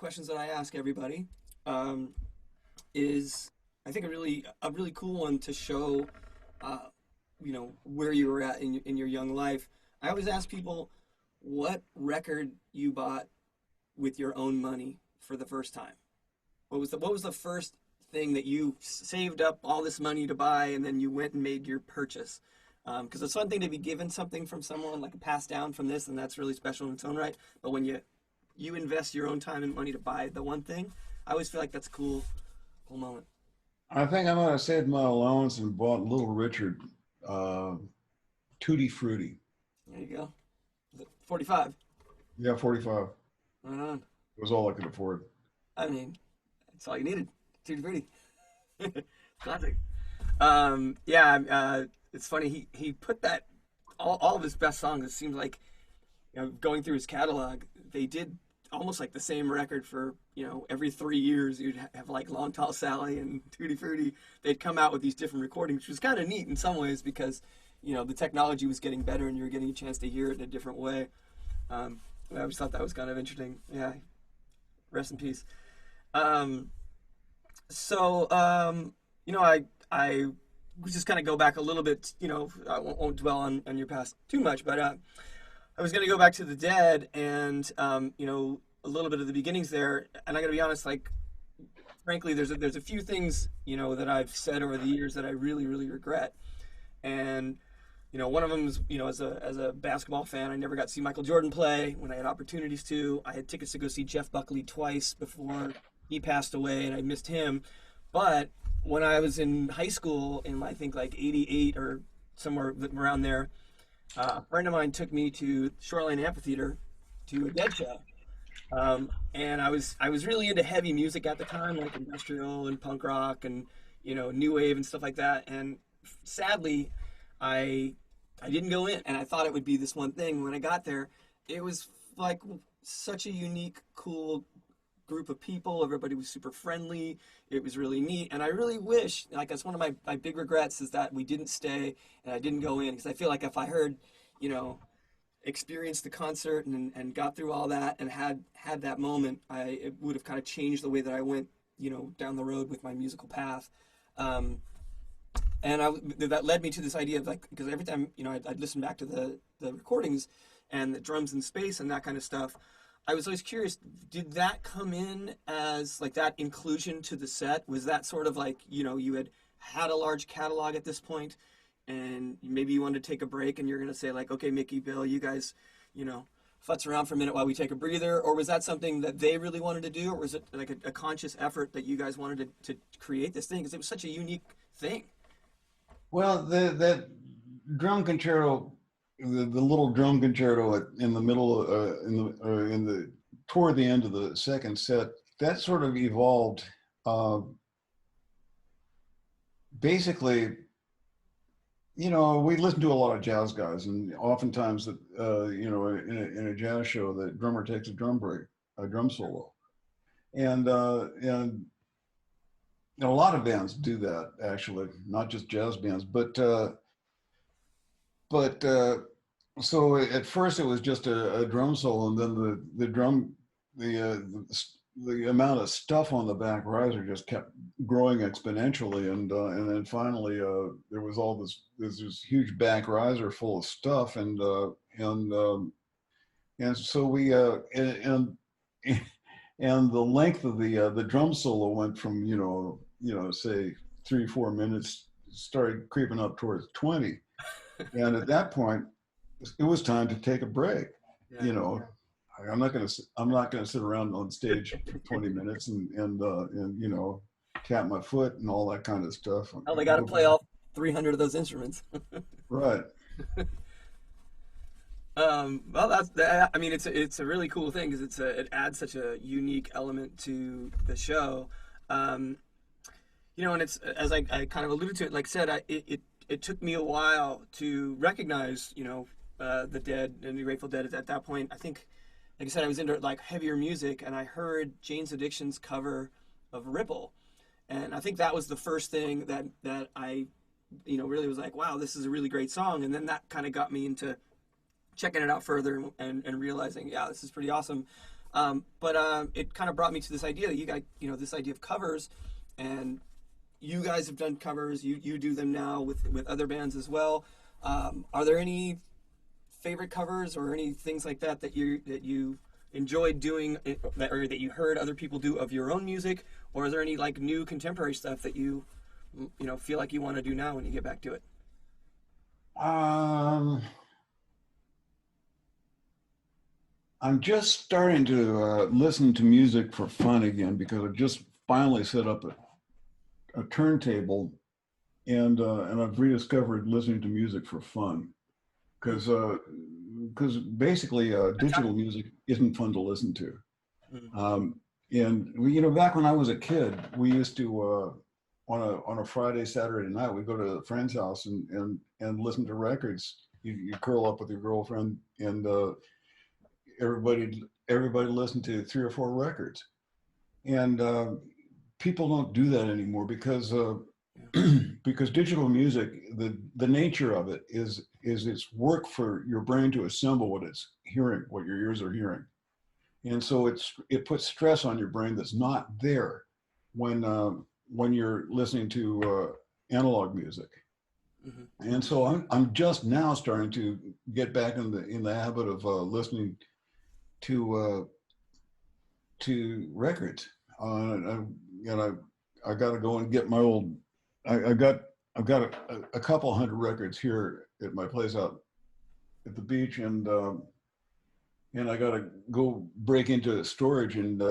questions that I ask everybody um, is, I think a really cool one to show, uh, where you were at in your young life. I always ask people what record you bought with your own money for the first time. What was the first thing that you saved up all this money to buy, and then you went and made your purchase? Because it's one thing to be given something from someone, like a pass down from this, and that's really special in its own right. But when you invest your own time and money to buy the one thing, I always feel like that's a cool moment. I think I might have saved my allowance and bought Little Richard uh, Tutti Frutti. There you go. 45. Yeah, 45. Right on. It was all I could afford. I mean, that's all you needed. Tutti Frutti. Classic. Yeah. It's funny. He put that all of his best songs. It seems like, going through his catalog, they did almost like the same record for, every 3 years. You'd have like Long Tall Sally and Tutti Frutti. They'd come out with these different recordings, which was kind of neat in some ways because, the technology was getting better and you were getting a chance to hear it in a different way. I always thought that was kind of interesting. Yeah. Rest in peace. Um, I just kind of go back a little bit. I won't dwell on your past too much, but I was going to go back to the Dead and a little bit of the beginnings there. And I got to be honest, like, frankly, there's a few things that I've said over the years that I really really regret. And one of them is, as a basketball fan, I never got to see Michael Jordan play when I had opportunities to. I had tickets to go see Jeff Buckley twice before he passed away, and I missed him. But when I was in high school, in I think like '88 or somewhere around there, a friend of mine took me to Shoreline Amphitheater to a Dead show. And I was really into heavy music at the time, like industrial and punk rock and new wave and stuff like that. And sadly, I I didn't go in, and I thought it would be this one thing. When I got there, it was like such a unique, cool group of people. Everybody was super friendly. It was really neat. And I really wish, like, that's one of my big regrets is that we didn't stay and I didn't go in. Because I feel like if I heard, you know, experienced the concert and got through all that and had that moment, it would have kind of changed the way that I went, down the road with my musical path. Um, and that led me to this idea of, like, because every time, I'd listen back to the recordings and the drums in space and that kind of stuff. I was always curious, did that come in as like that inclusion to the set? Was that sort of like, you had a large catalog at this point and maybe you wanted to take a break and you're going to say, like, okay, Mickey, Bill, you guys, futz around for a minute while we take a breather? Or was that something that they really wanted to do? Or was it like a conscious effort that you guys wanted to create this thing? Because it was such a unique thing. Well, that drum concerto, the little drum concerto in the middle, in the toward the end of the second set, that sort of evolved. Uh, Basically, we listen to a lot of jazz guys, and oftentimes that in a jazz show, the drummer takes a drum break, a drum solo, and a lot of bands do that actually, not just jazz bands, but so at first it was just a drum solo, and then the drum the amount of stuff on the back riser just kept growing exponentially, and then finally there was there's this huge back riser full of stuff, and and so we and the length of the drum solo went from say 3 4 minutes, started creeping up towards 20, and at that point it was time to take a break. Yeah. You know, I'm not gonna sit around on stage for 20 minutes and tap my foot and all that kind of stuff. Well, they got to play all 300 of those instruments. Right. Well, that. I mean, it's a really cool thing because it adds such a unique element to the show. Um, and it's, as I kind of alluded to it, like I said, it took me a while to recognize, the Dead and the Grateful Dead at that point. I think, like I said, I was into like heavier music, and I heard Jane's Addiction's cover of Ripple, and I think that was the first thing that I, really was like, wow, this is a really great song, and then that kind of got me into checking it out further and realizing, yeah, this is pretty awesome. But it kind of brought me to this idea that you guys, this idea of covers, and you guys have done covers. You do them now with other bands as well. Are there any favorite covers or any things like that that you enjoyed doing or that you heard other people do of your own music, or is there any like new contemporary stuff that you feel like you want to do now when you get back to it? Um, I'm just starting to listen to music for fun again because I just finally set up a turntable and I've rediscovered listening to music for fun because basically digital music isn't fun to listen to. Mm. Um, and back when I was a kid, we used to on a Friday, Saturday night, we go to a friend's house and listen to records. You curl up with your girlfriend and everybody listened to 3 or 4 records. And people don't do that anymore because Yeah. because digital music, the nature of it is it's work for your brain to assemble what it's hearing, what your ears are hearing. And so it puts stress on your brain that's not there when you're listening to analog music. Hmm. And so I'm just now starting to get back in the habit of listening to records. And I got to go and get my old. I got I've got a couple hundred records here at my place out at the beach, and I got to go break into storage and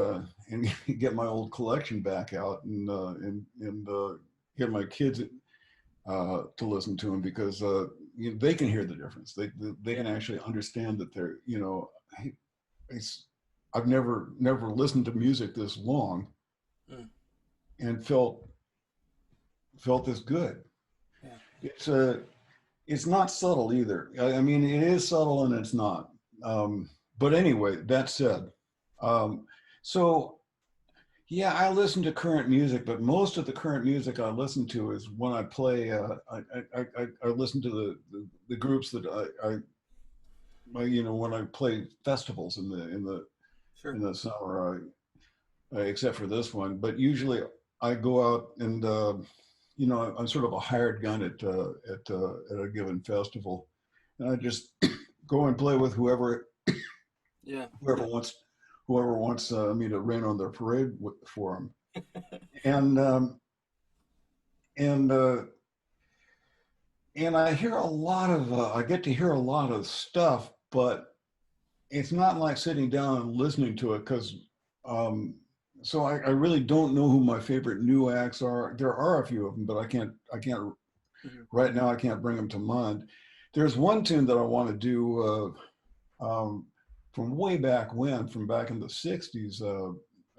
get my old collection back out and get my kids to listen to them because they can hear the difference. They Yeah. can actually understand that they're it's, I've never listened to music this long Mm. and felt this good. Yeah. It's it's not subtle either. I mean, it is subtle and it's not. But anyway, that said, um, so yeah, I listen to current music, but most of the current music I listen to is when I play. I listen to the groups that when I play festivals Sure. in the summer, except for this one. But usually I go out and I'm sort of a hired gun at a given festival, and I just go and play with Yeah. whoever wants whoever wants me to rain on their parade for them. And and uh, and I hear a lot of I get to hear a lot of stuff, but it's not like sitting down and listening to it because um, so I really don't know who my favorite new acts are. There are a few of them, but I can't Mhm. right now. I can't bring them to mind. There's one tune that I want to do from way back when, from back in the '60s,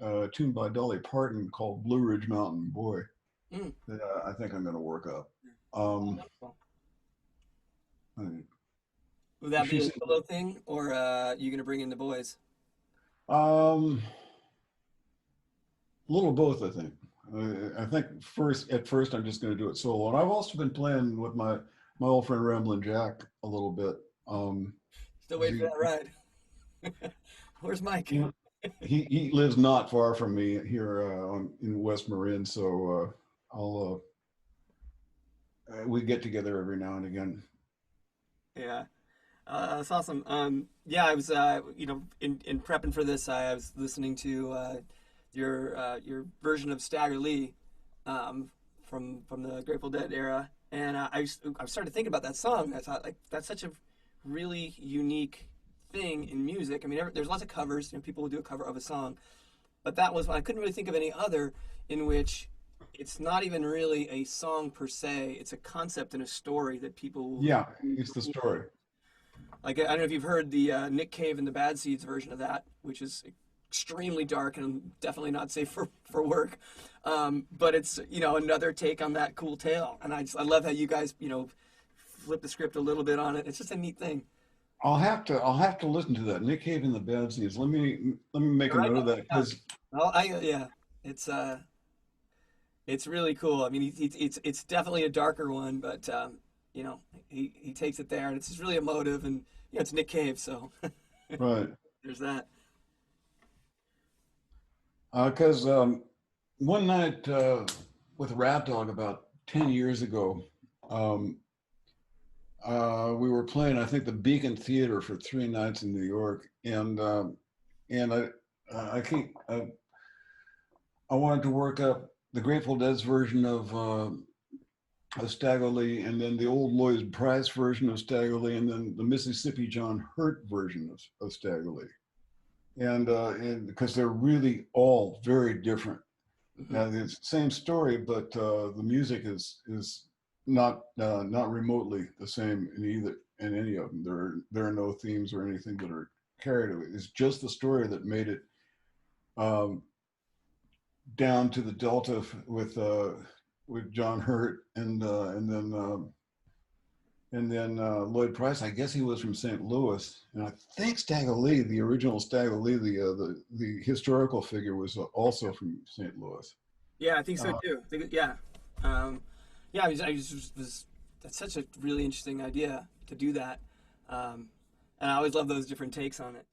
a tune by Dolly Parton called "Blue Ridge Mountain Boy" Mm. that I think I'm going to work up. Oh, Um, wonderful. I- Would that be a she's solo thing, or you gonna bring in the boys? a little both, I think. I think at first, I'm just going to do it solo, and I've also been playing with my old friend Ramblin' Jack a little bit. Still 'Cause waiting for that ride. Where's Mike? you know, he lives not far from me here in West Marin, so I'll we get together every now and again. Yeah. That's awesome. Yeah, I was, in prepping for this, I was listening to your version of Stagger Lee, from the Grateful Dead era, and I started thinking about that song. I thought like that's such a really unique thing in music. I mean, there's lots of covers. People will do a cover of a song, but that was I couldn't really think of any other in which it's not even really a song per se. It's a concept and a story that people will Yeah, use it's for the meaning. story. Like I don't know if you've heard the Nick Cave and the Bad Seeds version of that, which is extremely dark and definitely not safe for work. But it's another take on that cool tale, and I love how you guys flip the script a little bit on it. It's just a neat thing. I'll have to listen to that. Nick Cave and the Bad Seeds. Let me make You're a right note of on that it. Yeah. because Well, yeah, it's it's really cool. I mean, it's definitely a darker one, but he takes it there, and it's just really emotive, and it's Nick Cave, so right. there's that. Because one night with Rat Dog about 10 years ago, um, we were playing, I think, the Beacon Theater for 3 nights in New York, and I keep I wanted to work up the Grateful Dead's version of Stagger Lee, and then the old Lloyd Price version of Stagger Lee, and then the Mississippi John Hurt version of Stagger Lee, and because they're really all very different. Hmm. Now, it's the same story, but the music is not remotely the same in any of them. There are no themes or anything that are carried away. It's just the story that made it um, down to the Delta with John Hurt and then Lloyd Price. I guess he was from St. Louis, and I think Stagger Lee, the original Stagger Lee, the historical figure, was also from St. Louis. Yeah, I think so Uh, too. Yeah, um, yeah. I was that's such a really interesting idea to do that, and I always love those different takes on it.